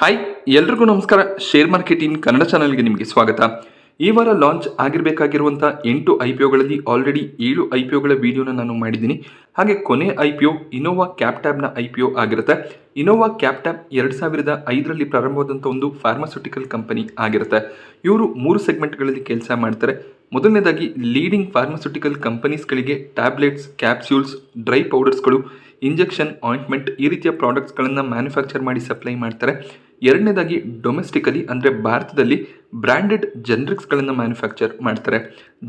Hi ಎಲ್ರಿಗೂ ನಮಸ್ಕಾರ. Share market in Kannada ಚಾನಲ್ಗೆ ನಿಮಗೆ ಸ್ವಾಗತ. ಈ ವಾರ ಲಾಂಚ್ ಆಗಿರಬೇಕಾಗಿರುವಂಥ 8 IPOಗಳಲ್ಲಿ ಆಲ್ರೆಡಿ 7 IPOಗಳ ವಿಡಿಯೋನ ನಾನು ಮಾಡಿದ್ದೀನಿ. ಹಾಗೆ ಕೊನೆ IPO ಇನೋವಾ ಕ್ಯಾಪ್ಟ್ಯಾಬ್ನ IPO ಆಗಿರುತ್ತೆ. ಇನೋವಾ ಕ್ಯಾಪ್ಟ್ಯಾಬ್ 2005ರಲ್ಲಿ ಪ್ರಾರಂಭವಾದಂಥ ಒಂದು ಫಾರ್ಮಾಸ್ಯೂಟಿಕಲ್ ಕಂಪನಿ ಆಗಿರುತ್ತೆ. ಇವರು 3 ಸೆಗ್ಮೆಂಟ್ಗಳಲ್ಲಿ ಕೆಲಸ ಮಾಡ್ತಾರೆ. ಮೊದಲನೇದಾಗಿ ಲೀಡಿಂಗ್ ಫಾರ್ಮಾಸ್ಯೂಟಿಕಲ್ ಕಂಪನೀಸ್ಗಳಿಗೆ ಟ್ಯಾಬ್ಲೆಟ್ಸ್, ಕ್ಯಾಪ್ಸ್ಯೂಲ್ಸ್, ಡ್ರೈ ಪೌಡರ್ಸ್ಗಳು, ಇಂಜೆಕ್ಷನ್, ಆಯಿಂಟ್ಮೆಂಟ್ ಈ ರೀತಿಯ ಪ್ರಾಡಕ್ಟ್ಸ್ಗಳನ್ನು ಮ್ಯಾನುಫ್ಯಾಕ್ಚರ್ ಮಾಡಿ ಸಪ್ಲೈ ಮಾಡ್ತಾರೆ. ಎರಡನೇದಾಗಿ ಡೊಮೆಸ್ಟಿಕಲಿ ಅಂದರೆ ಭಾರತದಲ್ಲಿ ಬ್ರ್ಯಾಂಡೆಡ್ ಜೆನರಿಕ್ಸ್ಗಳನ್ನು ಮ್ಯಾನುಫ್ಯಾಕ್ಚರ್ ಮಾಡ್ತಾರೆ.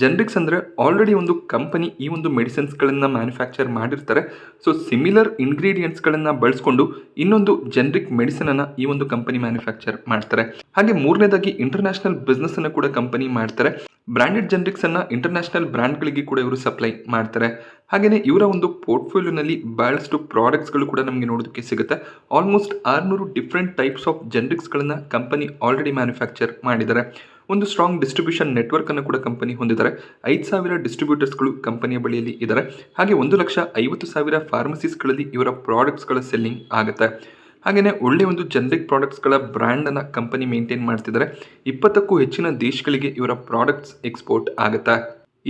ಜೆನರಿಕ್ಸ್ ಅಂದರೆ ಆಲ್ರೆಡಿ ಒಂದು ಕಂಪನಿ ಈ ಒಂದು ಮೆಡಿಸಿನ್ಸ್ಗಳನ್ನು ಮ್ಯಾನುಫ್ಯಾಕ್ಚರ್ ಮಾಡಿರ್ತಾರೆ. ಸೊ ಸಿಮಿಲರ್ ಇಂಗ್ರೀಡಿಯೆಂಟ್ಸ್ಗಳನ್ನು ಬಳಸ್ಕೊಂಡು ಇನ್ನೊಂದು ಜೆನರಿಕ್ ಮೆಡಿಸಿನನ್ನು ಈ ಒಂದು ಕಂಪನಿ ಮ್ಯಾನುಫ್ಯಾಕ್ಚರ್ ಮಾಡ್ತಾರೆ. ಹಾಗೆ ಮೂರನೇದಾಗಿ ಇಂಟರ್ನ್ಯಾಷನಲ್ ಬಿಸ್ನೆಸ್ ಅನ್ನು ಕೂಡ ಕಂಪನಿ ಮಾಡ್ತಾರೆ. ಬ್ರ್ಯಾಂಡೆಡ್ ಜೆನರಿಕ್ಸ್ ಅನ್ನ ಇಂಟರ್ನ್ಯಾಷನಲ್ ಬ್ರ್ಯಾಂಡ್ಗಳಿಗೆ ಕೂಡ ಇವರು ಸಪ್ಲೈ ಮಾಡ್ತಾರೆ. ಹಾಗೆಯೇ ಇವರ ಒಂದು ಪೋರ್ಟ್ಫೋಲಿಯೋನಲ್ಲಿ ಬಹಳಷ್ಟು ಪ್ರಾಡಕ್ಟ್ಸ್ಗಳು ಕೂಡ ನಮಗೆ ನೋಡೋದಕ್ಕೆ ಸಿಗುತ್ತೆ. ಆಲ್ಮೋಸ್ಟ್ 600 ಡಿಫ್ರೆಂಟ್ ಟೈಪ್ಸ್ ಆಫ್ ಜೆನರಿಕ್ಸ್ಗಳನ್ನು ಕಂಪನಿ ಆಲ್ರೆಡಿ ಮ್ಯಾನುಫ್ಯಾಕ್ಚರ್ ಮಾಡಿದ್ದಾರೆ. ಒಂದು ಸ್ಟ್ರಾಂಗ್ ಡಿಸ್ಟ್ರಿಬ್ಯೂಷನ್ ನೆಟ್ವರ್ಕ್ ಅನ್ನು ಕೂಡ ಕಂಪನಿ ಹೊಂದಿದ್ದಾರೆ. 5,000 ಡಿಸ್ಟ್ರಿಬ್ಯೂಟರ್ಸ್ಗಳು ಕಂಪನಿಯ ಬಳಿಯಲ್ಲಿ ಇದ್ದಾರೆ. ಹಾಗೆ 1,50,000 ಫಾರ್ಮಸೀಸ್ಗಳಲ್ಲಿ ಇವರ ಪ್ರಾಡಕ್ಟ್ಸ್ಗಳ ಸೆಲ್ಲಿಂಗ್ ಆಗುತ್ತೆ. ಹಾಗೆಯೇ ಒಳ್ಳೆಯ ಒಂದು ಜೆನರಿಕ್ ಪ್ರಾಡಕ್ಟ್ಸ್ಗಳ ಬ್ರ್ಯಾಂಡನ್ನು ಕಂಪನಿ ಮೇಂಟೈನ್ ಮಾಡ್ತಿದ್ದಾರೆ. 20ಕ್ಕೂ ಹೆಚ್ಚಿನ ದೇಶಗಳಿಗೆ ಇವರ ಪ್ರಾಡಕ್ಟ್ಸ್ ಎಕ್ಸ್ಪೋರ್ಟ್ ಆಗುತ್ತೆ.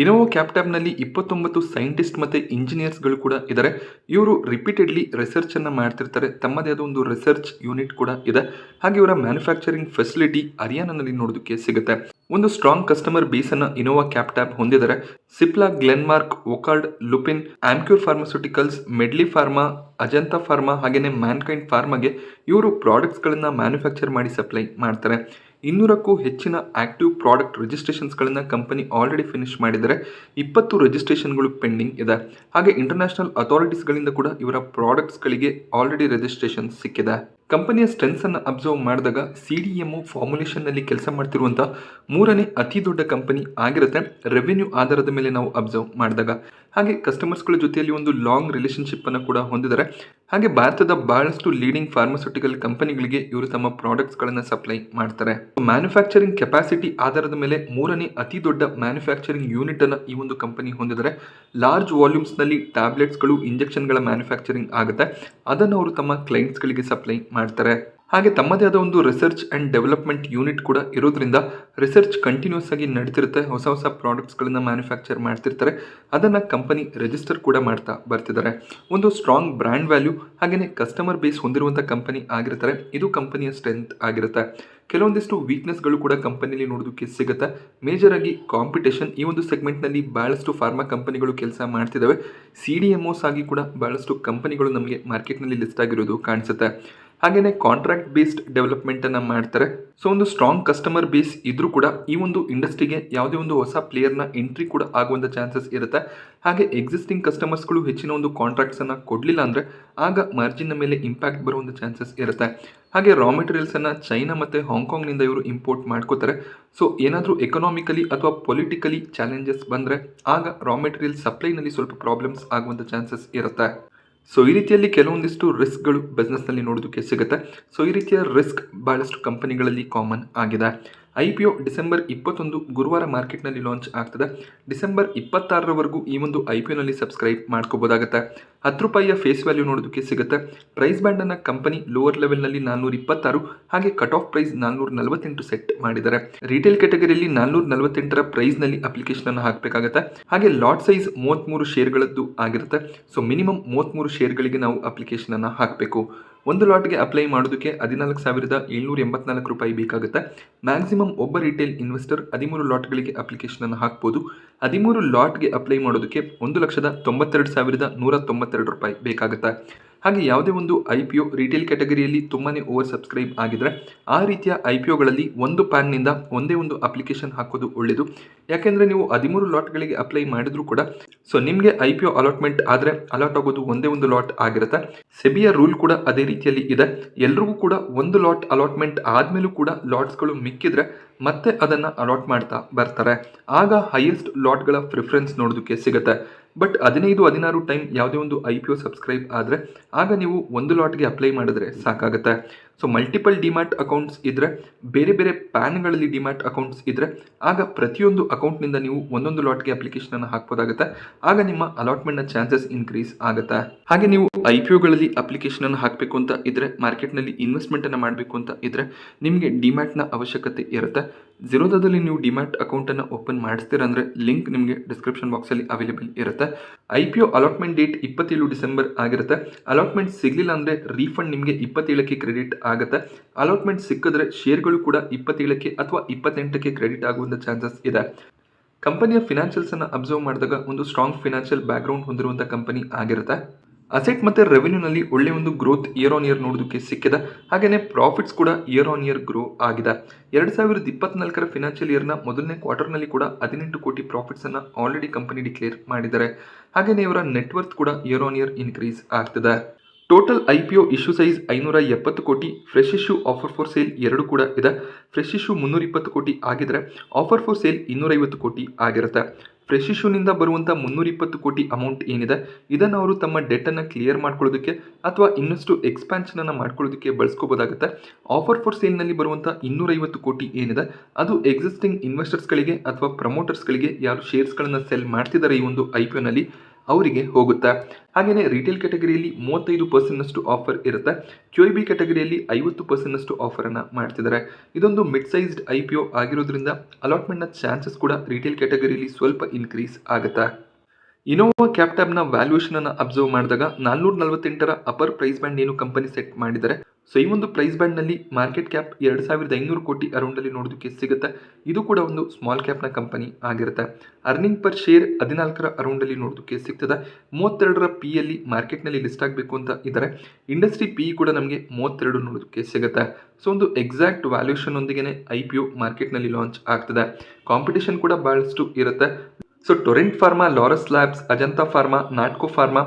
ಇನೋವಾ ಕ್ಯಾಪ್ಟ್ಯಾಬ್ನಲ್ಲಿ 29 ಸೈಂಟಿಸ್ಟ್ ಮತ್ತು ಇಂಜಿನಿಯರ್ಸ್ಗಳು ಕೂಡ ಇದ್ದಾರೆ. ಇವರು ರಿಪೀಟೆಡ್ಲಿ ರಿಸರ್ಚನ್ನು ಮಾಡ್ತಿರ್ತಾರೆ. ತಮ್ಮದೇ ಆದ ಒಂದು ರಿಸರ್ಚ್ ಯೂನಿಟ್ ಕೂಡ ಇದೆ. ಹಾಗೆ ಇವರ ಮ್ಯಾನುಫ್ಯಾಕ್ಚರಿಂಗ್ ಫೆಸಿಲಿಟಿ ಹರಿಯಾಣನಲ್ಲಿ ನೋಡೋದಕ್ಕೆ ಸಿಗುತ್ತೆ. ಒಂದು ಸ್ಟ್ರಾಂಗ್ ಕಸ್ಟಮರ್ ಬೇಸನ್ನು ಇನೋವಾ ಕ್ಯಾಪ್ಟ್ಯಾಬ್ ಹೊಂದಿದ್ದಾರೆ. Cipla, Glenmark, Wockhardt, Lupin, Emcure pharmaceuticals, Medley pharma, Ajanta pharma ಹಾಗೆಯೇ ಮ್ಯಾನ್ಕೈಂಡ್ ಫಾರ್ಮಾಗೆ ಇವರು ಪ್ರಾಡಕ್ಟ್ಸ್ಗಳನ್ನು ಮ್ಯಾನುಫ್ಯಾಕ್ಚರ್ ಮಾಡಿ ಸಪ್ಲೈ ಮಾಡ್ತಾರೆ. 200ಕ್ಕೂ ಹೆಚ್ಚಿನ ಆಕ್ಟಿವ್ ಪ್ರಾಡಕ್ಟ್ ರಿಜಿಸ್ಟ್ರೇಷನ್ಸ್ಗಳನ್ನು ಕಂಪನಿ ಆಲ್ರೆಡಿ ಫಿನಿಶ್ ಮಾಡಿದರೆ 20 ರಿಜಿಸ್ಟ್ರೇಷನ್ಗಳು ಪೆಂಡಿಂಗ್ ಇದೆ. ಹಾಗೆ ಇಂಟರ್ನ್ಯಾಷನಲ್ ಅಥಾರಿಟೀಸ್ಗಳಿಂದ ಕೂಡ ಇವರ ಪ್ರಾಡಕ್ಟ್ಸ್ಗಳಿಗೆ ಆಲ್ರೆಡಿ ರಿಜಿಸ್ಟ್ರೇಷನ್ ಸಿಕ್ಕಿದೆ. ಕಂಪನಿಯ ಸ್ಟ್ರೆಂತ್ಸ್ ಅನ್ನು ಅಬ್ಸರ್ವ್ ಮಾಡಿದಾಗ CDMO ಫಾರ್ಮುಲೇಷನ್ನಲ್ಲಿ ಕೆಲಸ ಮಾಡ್ತಿರುವಂಥ 3ನೇ ಅತಿ ದೊಡ್ಡ ಕಂಪನಿ ಆಗಿರುತ್ತೆ ರೆವೆನ್ಯೂ ಆಧಾರದ ಮೇಲೆ ನಾವು ಅಬ್ಸರ್ವ್ ಮಾಡಿದಾಗ. ಹಾಗೆ ಕಸ್ಟಮರ್ಸ್ಗಳ ಜೊತೆಯಲ್ಲಿ ಒಂದು ಲಾಂಗ್ ರಿಲೇಷನ್ಶಿಪ್ ಅನ್ನು ಕೂಡ ಹೊಂದಿದ್ದಾರೆ. ಹಾಗೆ ಭಾರತದ ಬಹಳಷ್ಟು ಲೀಡಿಂಗ್ ಫಾರ್ಮಾಸ್ಯೂಟಿಕಲ್ ಕಂಪನಿಗಳಿಗೆ ಇವರು ತಮ್ಮ ಪ್ರಾಡಕ್ಟ್ಸ್ಗಳನ್ನು ಸಪ್ಲೈ ಮಾಡ್ತಾರೆ. ಮ್ಯಾನುಫ್ಯಾಕ್ಚರಿಂಗ್ ಕೆಪಾಸಿಟಿ ಆಧಾರದ ಮೇಲೆ 3ನೇ ಅತಿ ದೊಡ್ಡ ಮ್ಯಾನುಫ್ಯಾಕ್ಚರಿಂಗ್ ಯೂನಿಟ್ ಅನ್ನು ಈ ಒಂದು ಕಂಪನಿ ಹೊಂದಿದ್ದಾರೆ. ಲಾರ್ಜ್ ವಾಲ್ಯೂಮ್ಸ್ನಲ್ಲಿ ಟ್ಯಾಬ್ಲೆಟ್ಸ್ಗಳು, ಇಂಜೆಕ್ಷನ್ಗಳ ಮ್ಯಾನುಫ್ಯಾಕ್ಚರಿಂಗ್ ಆಗುತ್ತೆ. ಅದನ್ನು ಅವರು ತಮ್ಮ ಕ್ಲೈಂಟ್ಸ್ಗಳಿಗೆ ಸಪ್ಲೈ ಮಾಡ್ತಾರೆ. ಹಾಗೆ ತಮ್ಮದೇ ಆದ ಒಂದು ರಿಸರ್ಚ್ ಆ್ಯಂಡ್ ಡೆವಲಪ್ಮೆಂಟ್ ಯೂನಿಟ್ ಕೂಡ ಇರೋದ್ರಿಂದ ರಿಸರ್ಚ್ ಕಂಟಿನ್ಯೂಸ್ ಆಗಿ ನಡೀತಿರುತ್ತೆ. ಹೊಸ ಪ್ರಾಡಕ್ಟ್ಸ್ಗಳನ್ನು ಮ್ಯಾನುಫ್ಯಾಕ್ಚರ್ ಮಾಡ್ತಿರ್ತಾರೆ. ಅದನ್ನು ಕಂಪನಿ ರಿಜಿಸ್ಟರ್ ಕೂಡ ಮಾಡ್ತಾ ಬರ್ತಿದ್ದಾರೆ. ಒಂದು ಸ್ಟ್ರಾಂಗ್ ಬ್ರ್ಯಾಂಡ್ ವ್ಯಾಲ್ಯೂ ಹಾಗೆಯೇ ಕಸ್ಟಮರ್ ಬೇಸ್ ಹೊಂದಿರುವಂಥ ಕಂಪನಿ ಆಗಿರ್ತಾರೆ. ಇದು ಕಂಪನಿಯ ಸ್ಟ್ರೆಂತ್ ಆಗಿರುತ್ತೆ. ಕೆಲವೊಂದಿಷ್ಟು ವೀಕ್ನೆಸ್ಗಳು ಕೂಡ ಕಂಪನಿಯಲ್ಲಿ ನೋಡೋದಕ್ಕೆ ಸಿಗುತ್ತೆ. ಮೇಜರ್ ಆಗಿ ಕಾಂಪಿಟೇಷನ್. ಈ ಒಂದು ಸೆಗ್ಮೆಂಟ್ನಲ್ಲಿ ಬಹಳಷ್ಟು ಫಾರ್ಮಾ ಕಂಪನಿಗಳು ಕೆಲಸ ಮಾಡ್ತಿದ್ದಾವೆ. CDMOs ಆಗಿ ಕೂಡ ಬಹಳಷ್ಟು ಕಂಪನಿಗಳು ನಮಗೆ ಮಾರ್ಕೆಟ್ನಲ್ಲಿ ಲಿಸ್ಟ್ ಆಗಿರೋದು ಕಾಣಿಸುತ್ತೆ. ಹಾಗೆಯೇ ಕಾಂಟ್ರಾಕ್ಟ್ ಬೇಸ್ಡ್ ಡೆವಲಪ್ಮೆಂಟನ್ನು ಮಾಡ್ತಾರೆ. ಸೊ ಒಂದು ಸ್ಟ್ರಾಂಗ್ ಕಸ್ಟಮರ್ ಬೇಸ್ ಇದ್ರೂ ಕೂಡ ಈ ಒಂದು ಇಂಡಸ್ಟ್ರಿಗೆ ಯಾವುದೇ ಒಂದು ಹೊಸ ಪ್ಲೇಯರ್ನ ಎಂಟ್ರಿ ಕೂಡ ಆಗುವಂಥ ಚಾನ್ಸಸ್ ಇರುತ್ತೆ. ಹಾಗೆ ಎಕ್ಸಿಸ್ಟಿಂಗ್ ಕಸ್ಟಮರ್ಸ್ಗಳು ಹೆಚ್ಚಿನ ಒಂದು ಕಾಂಟ್ರಾಕ್ಟ್ಸನ್ನು ಕೊಡಲಿಲ್ಲ ಅಂದರೆ ಆಗ ಮಾರ್ಜಿನ್ನ ಮೇಲೆ ಇಂಪ್ಯಾಕ್ಟ್ ಬರುವಂಥ ಚಾನ್ಸಸ್ ಇರುತ್ತೆ. ಹಾಗೆ ರಾ ಮೆಟೀರಿಯಲ್ಸನ್ನು ಚೈನಾ ಮತ್ತು ಹಾಂಗ್ಕಾಂಗ್ನಿಂದ ಇವರು ಇಂಪೋರ್ಟ್ ಮಾಡ್ಕೋತಾರೆ. ಸೊ ಏನಾದರೂ ಎಕನಾಮಿಕಲಿ ಅಥವಾ ಪೊಲಿಟಿಕಲಿ ಚಾಲೆಂಜಸ್ ಬಂದರೆ ಆಗ ರಾ ಮೆಟೀರಿಯಲ್ ಸಪ್ಲೈನಲ್ಲಿ ಸ್ವಲ್ಪ ಪ್ರಾಬ್ಲಮ್ಸ್ ಆಗುವಂಥ ಚಾನ್ಸಸ್ ಇರುತ್ತೆ. ಸೊ ಈ ರೀತಿಯಲ್ಲಿ ಕೆಲವೊಂದಿಷ್ಟು ರಿಸ್ಕ್ಗಳು ಬಿಸ್ನೆಸ್ನಲ್ಲಿ ನೋಡೋದಕ್ಕೆ ಸಿಗುತ್ತೆ. ಸೊ ಈ ರೀತಿಯ ರಿಸ್ಕ್ ಬಹಳಷ್ಟು ಕಂಪನಿಗಳಲ್ಲಿ ಕಾಮನ್ ಆಗಿದೆ. IPO ಡಿಸೆಂಬರ್ 21 ಗುರುವಾರ ಮಾರ್ಕೆಟ್ನಲ್ಲಿ ಲಾಂಚ್ ಆಗ್ತದೆ. ಡಿಸೆಂಬರ್ 26ರವರೆಗೂ ಈ ಒಂದು IPOನಲ್ಲಿ ಸಬ್ಸ್ಕ್ರೈಬ್ ಮಾಡ್ಕೋಬೋದಾಗುತ್ತೆ. ₹10 ಫೇಸ್ ವ್ಯಾಲ್ಯೂ ನೋಡೋದಕ್ಕೆ ಸಿಗುತ್ತೆ. ಪ್ರೈಸ್ ಬ್ಯಾಂಡನ್ನು ಕಂಪನಿ ಲೋವರ್ ಲೆವೆಲ್ನಲ್ಲಿ 426 ಹಾಗೆ ಕಟ್ ಆಫ್ ಪ್ರೈಸ್ 448 ಸೆಟ್ ಮಾಡಿದ್ದಾರೆ. ರಿಟೇಲ್ ಕ್ಯಾಟಗರಿಯಲ್ಲಿ 448ರ ಪ್ರೈಸ್ನಲ್ಲಿ ಅಪ್ಲಿಕೇಶನ್ ಹಾಕಬೇಕಾಗುತ್ತೆ. ಹಾಗೆ ಲಾಟ್ ಸೈಜ್ 33 ಶೇರ್ಗಳದ್ದು ಆಗಿರುತ್ತೆ. ಸೊ ಮಿನಿಮಮ್ 33 ಶೇರ್ಗಳಿಗೆ ನಾವು ಅಪ್ಲಿಕೇಶನ್ ಅನ್ನು ಹಾಕಬೇಕು. ಒಂದು ಲಾಟ್ಗೆ ಅಪ್ಲೈ ಮಾಡೋದಕ್ಕೆ ₹14,784 ಬೇಕಾಗುತ್ತೆ. ಮ್ಯಾಕ್ಸಿಮಮ್ ಒಬ್ಬ ರಿಟೇಲ್ ಇನ್ವೆಸ್ಟರ್ 13 ಲಾಟ್ಗಳಿಗೆ ಅಪ್ಲಿಕೇಶನ್ ಅನ್ನು ಹಾಕ್ಬೋದು. 13 ಲಾಟ್ಗೆ ಅಪ್ಲೈ ಮಾಡೋದಕ್ಕೆ ₹1,92,192 ಬೇಕಾಗುತ್ತೆ. ಹಾಗೆ ಯಾವುದೇ ಒಂದು IPO ರಿಟೇಲ್ ಕ್ಯಾಟಗರಿಯಲ್ಲಿ ತುಂಬಾ ಓವರ್ ಸಬ್ಸ್ಕ್ರೈಬ್ ಆಗಿದ್ರೆ ಆ ರೀತಿಯ IPOಗಳಲ್ಲಿ ಒಂದು ಪ್ಯಾನ್ನಿಂದ ಒಂದೇ ಒಂದು ಅಪ್ಲಿಕೇಶನ್ ಹಾಕೋದು ಒಳ್ಳೆಯದು. ಯಾಕೆಂದರೆ ನೀವು 13 ಲಾಟ್ಗಳಿಗೆ ಅಪ್ಲೈ ಮಾಡಿದ್ರು ಕೂಡ ಸೊ ನಿಮಗೆ IPO ಅಲಾಟ್ಮೆಂಟ್ ಆದರೆ ಅಲಾಟ್ ಆಗೋದು ಒಂದೇ ಒಂದು ಲಾಟ್ ಆಗಿರುತ್ತೆ. ಸೆಬಿಯ ರೂಲ್ ಕೂಡ ಅದೇ ರೀತಿಯಲ್ಲಿ ಇದೆ. ಎಲ್ರಿಗೂ ಕೂಡ ಒಂದು ಲಾಟ್ ಅಲಾಟ್ಮೆಂಟ್ ಆದಮೇಲೂ ಕೂಡ ಲಾಟ್ಸ್ಗಳು ಮಿಕ್ಕಿದ್ರೆ ಮತ್ತೆ ಅದನ್ನು ಅಲಾಟ್ ಮಾಡ್ತಾ ಬರ್ತಾರೆ. ಆಗ ಹೈಯೆಸ್ಟ್ ಲಾಟ್ಗಳ ಪ್ರಿಫರೆನ್ಸ್ ನೋಡೋದಕ್ಕೆ ಸಿಗುತ್ತೆ. ಬಟ್ 15-16 ಟೈಮ್ ಯಾವುದೇ ಒಂದು IPO ಸಬ್ಸ್ಕ್ರೈಬ್ ಆದರೆ ಆಗ ನೀವು ಒಂದು ಲಾಟ್ಗೆ ಅಪ್ಲೈ ಮಾಡಿದ್ರೆ ಸಾಕಾಗುತ್ತೆ. ಸೊ ಮಲ್ಟಿಪಲ್ ಡಿಮ್ಯಾಟ್ ಅಕೌಂಟ್ಸ್ ಇದ್ದರೆ, ಬೇರೆ ಬೇರೆ ಪ್ಯಾನ್ಗಳಲ್ಲಿ ಡಿಮ್ಯಾಟ್ ಅಕೌಂಟ್ಸ್ ಇದ್ದರೆ, ಆಗ ಪ್ರತಿಯೊಂದು ಅಕೌಂಟ್ನಿಂದ ನೀವು ಒಂದೊಂದು ಲಾಟ್ಗೆ ಅಪ್ಲಿಕೇಶನನ್ನು ಹಾಕ್ಬೋದಾಗುತ್ತೆ. ಆಗ ನಿಮ್ಮ ಅಲಾಟ್ಮೆಂಟ್ನ ಚಾನ್ಸಸ್ ಇನ್ಕ್ರೀಸ್ ಆಗುತ್ತೆ. ಹಾಗೆ ನೀವು IPOಗಳಲ್ಲಿ ಅಪ್ಲಿಕೇಶನನ್ನು ಹಾಕಬೇಕು ಅಂತ ಇದ್ದರೆ, ಮಾರ್ಕೆಟ್ನಲ್ಲಿ ಇನ್ವೆಸ್ಟ್ಮೆಂಟನ್ನು ಮಾಡಬೇಕು ಅಂತ ಇದ್ದರೆ ನಿಮಗೆ ಡಿಮ್ಯಾಟ್ನ ಅವಶ್ಯಕತೆ ಇರುತ್ತೆ. ಝೀರೋದಾದಲ್ಲಿ ನೀವು ಡಿಮ್ಯಾಟ್ ಅಕೌಂಟನ್ನು ಓಪನ್ ಮಾಡಿಸ್ತೀರ ಅಂದರೆ ಲಿಂಕ್ ನಿಮಗೆ ಡಿಸ್ಕ್ರಿಪ್ಷನ್ ಬಾಕ್ಸಲ್ಲಿ ಅವೈಲೇಬಲ್ ಇರುತ್ತೆ. IPO ಅಲಾಟ್ಮೆಂಟ್ ಡೇಟ್ 27 ಡಿಸೆಂಬರ್ ಆಗಿರುತ್ತೆ. ಅಲಾಟ್ಮೆಂಟ್ ಸಿಗಲಿಲ್ಲ ಅಂದರೆ ರೀಫಂಡ್ ನಿಮಗೆ 27ಕ್ಕೆ ಕ್ರೆಡಿಟ್ ಆಗುತ್ತೆ. ಅಲಾಟ್ಮೆಂಟ್ ಸಿಕ್ಕಿದ್ರೆ ಶೇರ್ಗಳು ಕೂಡ 27ಕ್ಕೆ ಅಥವಾ 28ಕ್ಕೆ ಕ್ರೆಡಿಟ್ ಆಗುವಂಥ ಚಾನ್ಸಸ್ ಇದೆ. ಕಂಪನಿಯ ಫಿನಾನ್ಷಿಯಲ್ಸನ್ನು ಅಬ್ಸರ್ವ್ ಮಾಡಿದಾಗ ಒಂದು ಸ್ಟ್ರಾಂಗ್ ಫಿನಾನ್ಷಿಯಲ್ ಬ್ಯಾಕ್ಗ್ರೌಂಡ್ ಹೊಂದಿರುವಂಥ ಕಂಪನಿ ಆಗಿರುತ್ತೆ. ಅಸೆಟ್ ಮತ್ತು ರೆವೆನ್ಯೂನಲ್ಲಿ ಒಳ್ಳೆಯ ಒಂದು ಗ್ರೋತ್ ಇಯರ್ ಆನ್ ಇಯರ್ ನೋಡೋದಕ್ಕೆ ಸಿಕ್ಕಿದೆ. ಹಾಗೆಯೇ ಪ್ರಾಫಿಟ್ಸ್ ಕೂಡ ಇಯರ್ ಆನ್ ಇಯರ್ ಗ್ರೋ ಆಗಿದೆ. 2024ರ ಫಿನಾನ್ಷಿಯಲ್ ಇಯರ್ನ ಮೊದಲನೇ ಕ್ವಾರ್ಟರ್ನಲ್ಲಿ ಕೂಡ 18 ಕೋಟಿ ಪ್ರಾಫಿಟ್ಸನ್ನು ಆಲ್ರೆಡಿ ಕಂಪನಿ ಡಿಕ್ಲೇರ್ ಮಾಡಿದ್ದಾರೆ. ಹಾಗೆಯೇ ಇವರ ನೆಟ್ವರ್ತ್ ಕೂಡ ಇಯರ್ ಆನ್ ಇಯರ್ ಇನ್ಕ್ರೀಸ್ ಆಗ್ತಿದೆ. ಟೋಟಲ್ IPO ಇಶ್ಯೂ ಸೈಜ್ 570 ಕೋಟಿ, fresh issue offer for sale 2 ಕೂಡ ಇದೆ. ಫ್ರೆಶ್ ಇಶ್ಯೂ 320 ಕೋಟಿ ಆಗಿದ್ರೆ ಆಫರ್ ಫಾರ್ ಸೇಲ್ 250 ಕೋಟಿ ಆಗಿರುತ್ತೆ. ಫ್ರೆಶ್ ಇಶ್ಯೂನಿಂದ ಬರುವಂಥ 320 ಕೋಟಿ ಅಮೌಂಟ್ ಏನಿದೆ, ಇದನ್ನು ಅವರು ತಮ್ಮ ಡೆಟ್ಟನ್ನು ಕ್ಲಿಯರ್ ಮಾಡ್ಕೊಳ್ಳೋದಕ್ಕೆ ಅಥವಾ ಇನ್ನಷ್ಟು ಎಕ್ಸ್ಪ್ಯಾನ್ಷನನ್ನು ಮಾಡ್ಕೊಳ್ಳೋದಕ್ಕೆ ಬಳಸ್ಕೋಬೋದಾಗುತ್ತೆ. ಆಫರ್ ಫಾರ್ ಸೇಲ್ನಲ್ಲಿ ಬರುವಂಥ 250 ಕೋಟಿ ಏನಿದೆ, ಅದು ಎಕ್ಸಿಸ್ಟಿಂಗ್ ಇನ್ವೆಸ್ಟರ್ಸ್ಗಳಿಗೆ ಅಥವಾ ಪ್ರಮೋಟರ್ಸ್ಗಳಿಗೆ ಯಾರು ಶೇರ್ಸ್ಗಳನ್ನು ಸೆಲ್ ಮಾಡ್ತಿದ್ದಾರೆ ಈ ಒಂದು IPOನಲ್ಲಿ ಅವರಿಗೆ ಹೋಗುತ್ತೆ. ಹಾಗೆಯೇ ರಿಟೇಲ್ ಕ್ಯಾಟಗರಿಯಲ್ಲಿ 35% ಆಫರ್ ಇರುತ್ತೆ. QIB ಕ್ಯಾಟಗರಿಯಲ್ಲಿ 50% ಆಫರನ್ನು ಮಾಡ್ತಿದ್ದಾರೆ. ಇದೊಂದು ಮಿಡ್ ಸೈಜ್ಡ್ IPO ಆಗಿರೋದ್ರಿಂದ ಅಲಾಟ್ಮೆಂಟ್ನ ಚಾನ್ಸಸ್ ಕೂಡ ರಿಟೇಲ್ ಕ್ಯಾಟಗರಿಯಲ್ಲಿ ಸ್ವಲ್ಪ ಇನ್ಕ್ರೀಸ್ ಆಗುತ್ತೆ. ಇನೋವಾ ಕ್ಯಾಪ್ಟ್ಯಾಬ್ನ ವ್ಯಾಲ್ಯೂಯೇಷನನ್ನು ಅಬ್ಸರ್ವ್ ಮಾಡಿದಾಗ 448ರ ಅಪರ್ ಪ್ರೈಸ್ ಬ್ಯಾಂಡ್ ಏನು ಕಂಪನಿ ಸೆಟ್ ಮಾಡಿದ್ದಾರೆ. ಸೊ ಈ ಒಂದು ಪ್ರೈಸ್ ಬ್ಯಾಂಡ್ನಲ್ಲಿ ಮಾರ್ಕೆಟ್ ಕ್ಯಾಪ್ 2500 ಕೋಟಿ ಅರೌಂಡಲ್ಲಿ ನೋಡೋದಕ್ಕೆ ಸಿಗುತ್ತೆ. ಇದು ಕೂಡ ಒಂದು ಸ್ಮಾಲ್ ಕ್ಯಾಪ್ನ ಕಂಪನಿ ಆಗಿರುತ್ತೆ. ಅರ್ನಿಂಗ್ ಪರ್ ಶೇರ್ 14ರ ಅರೌಂಡಲ್ಲಿ ನೋಡೋದಕ್ಕೆ ಸಿಗ್ತದೆ. 32ರ PEಯಲ್ಲಿ ಮಾರ್ಕೆಟ್ನಲ್ಲಿ ಲಿಸ್ಟ್ ಆಗಬೇಕು ಅಂತ ಇದ್ದಾರೆ. ಇಂಡಸ್ಟ್ರಿ PE ಕೂಡ ನಮಗೆ 32 ನೋಡೋದಕ್ಕೆ ಸಿಗುತ್ತೆ. ಸೊ ಒಂದು ಎಕ್ಸಾಕ್ಟ್ ವ್ಯಾಲ್ಯೂಯೇಷನ್ ಒಂದಿಗೆ IPO ಮಾರ್ಕೆಟ್ನಲ್ಲಿ ಲಾಂಚ್ ಆಗ್ತದೆ. ಕಾಂಪಿಟೇಷನ್ ಕೂಡ ಭಾಳಷ್ಟು ಇರುತ್ತೆ. So Torrent pharma, Laurus labs, Ajanta pharma, Natco pharma,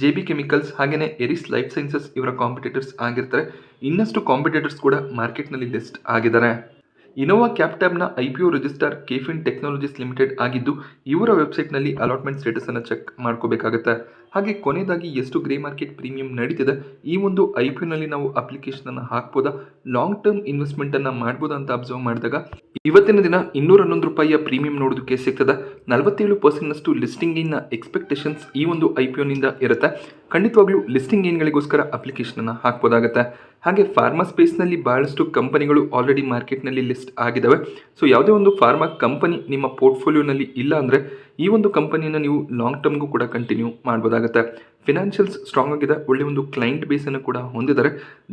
JB chemicals ಹಾಗೆಯೇ ಎರಿಸ್ ಲೈಫ್ ಸೈನ್ಸಸ್ ಇವರ ಕಾಂಪಿಟೇಟರ್ಸ್ ಆಗಿರ್ತಾರೆ. ಇನ್ನಷ್ಟು ಕಾಂಪಿಟೇಟರ್ಸ್ ಕೂಡ ಮಾರ್ಕೆಟ್ನಲ್ಲಿ ಲಿಸ್ಟ್ ಆಗಿದ್ದಾರೆ. ಇನೋವಾ ಕ್ಯಾಪ್ಟ್ಯಾಬ್ನ IPO register KFin technologies limited ಆಗಿದ್ದು, ಇವರ ವೆಬ್ಸೈಟ್ನಲ್ಲಿ ಅಲಾಟ್ಮೆಂಟ್ ಸ್ಟೇಟಸನ್ನು ಚೆಕ್ ಮಾಡ್ಕೋಬೇಕಾಗುತ್ತೆ. ಹಾಗೆ ಕೊನೆಯದಾಗಿ ಎಷ್ಟು ಗ್ರೇ ಮಾರ್ಕೆಟ್ ಪ್ರೀಮಿಯಂ ನಡೀತಿದೆ, ಈ ಒಂದು IPOನಲ್ಲಿ ನಾವು ಅಪ್ಲಿಕೇಶನನ್ನು ಹಾಕ್ಬೋದಾ, ಲಾಂಗ್ ಟರ್ಮ್ ಇನ್ವೆಸ್ಟ್ಮೆಂಟನ್ನು ಮಾಡ್ಬೋದಾ ಅಂತ ಅಬ್ಸರ್ವ್ ಮಾಡಿದಾಗ ಇವತ್ತಿನ ದಿನ 211 ರೂಪಾಯಿಯ ಪ್ರೀಮಿಯಂ ನೋಡೋದಕ್ಕೆ ಸಿಗ್ತದೆ. 47%ನಷ್ಟು ಲಿಸ್ಟಿಂಗ್ ಗೇನ್ನ ಎಕ್ಸ್ಪೆಕ್ಟೇಷನ್ಸ್ ಈ ಒಂದು IPOನಿಂದ ಇರುತ್ತೆ. ಖಂಡಿತವಾಗ್ಲೂ ಲಿಸ್ಟಿಂಗ್ ಗೇನ್ಗಳಿಗೋಸ್ಕರ ಅಪ್ಲಿಕೇಶನನ್ನು ಹಾಕ್ಬೋದಾಗುತ್ತೆ. ಹಾಗೆ ಫಾರ್ಮಾ ಸ್ಪೇಸ್ನಲ್ಲಿ ಭಾಳಷ್ಟು ಕಂಪನಿಗಳು ಆಲ್ರೆಡಿ ಮಾರ್ಕೆಟ್ನಲ್ಲಿ ಲಿಸ್ಟ್ ಆಗಿದ್ದಾವೆ. ಸೊ ಯಾವುದೇ ಒಂದು ಫಾರ್ಮಾ ಕಂಪನಿ ನಿಮ್ಮ ಪೋರ್ಟ್ಫೋಲಿಯೋನಲ್ಲಿ ಇಲ್ಲ ಅಂದರೆ ಈ ಒಂದು ಕಂಪನಿಯನ್ನು ನೀವು ಲಾಂಗ್ ಟರ್ಮ್ಗೂ ಕೂಡ ಕಂಟಿನ್ಯೂ ಮಾಡ್ಬೋದಾಗುತ್ತೆ. ಫಿನಾನ್ಷಿಯಲ್ಸ್ ಸ್ಟ್ರಾಂಗ್ ಆಗಿದೆ, ಒಳ್ಳೆಯ ಒಂದು ಕ್ಲೈಂಟ್ ಬೇಸನ್ನು ಕೂಡ ಹೊಂದಿದ್ದಾರೆ.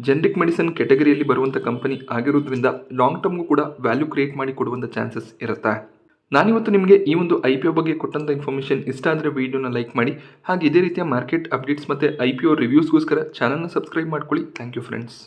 ಜೆನೆರಿಕ್ ಮೆಡಿಸಿನ್ ಕೆಟಗರಿಯಲ್ಲಿ ಬರುವಂಥ ಕಂಪನಿ ಆಗಿರೋದ್ರಿಂದ ಲಾಂಗ್ ಟರ್ಮ್ಗೂ ಕೂಡ ವ್ಯಾಲ್ಯೂ ಕ್ರಿಯೇಟ್ ಮಾಡಿ ಕೊಡುವಂಥ ಚಾನ್ಸಸ್ ಇರುತ್ತೆ. ನಾನಿವತ್ತು ನಿಮಗೆ ಈ ಒಂದು IPO ಬಗ್ಗೆ ಕೊಟ್ಟಂಥ ಇನ್ಫಾರ್ಮೇಷನ್ ಇಷ್ಟ ಆದರೆ ವಿಡಿಯೋನ ಲೈಕ್ ಮಾಡಿ. ಹಾಗೆ ಇದೇ ರೀತಿಯ ಮಾರ್ಕೆಟ್ ಅಪ್ಡೇಟ್ಸ್ ಮತ್ತು IPO ರಿವ್ಯೂಸ್ಗೋಸ್ಕರ ಚಾನಲ್ನ ಸಬ್ಸ್ಕ್ರೈಬ್ ಮಾಡ್ಕೊಳ್ಳಿ. Thank you friends.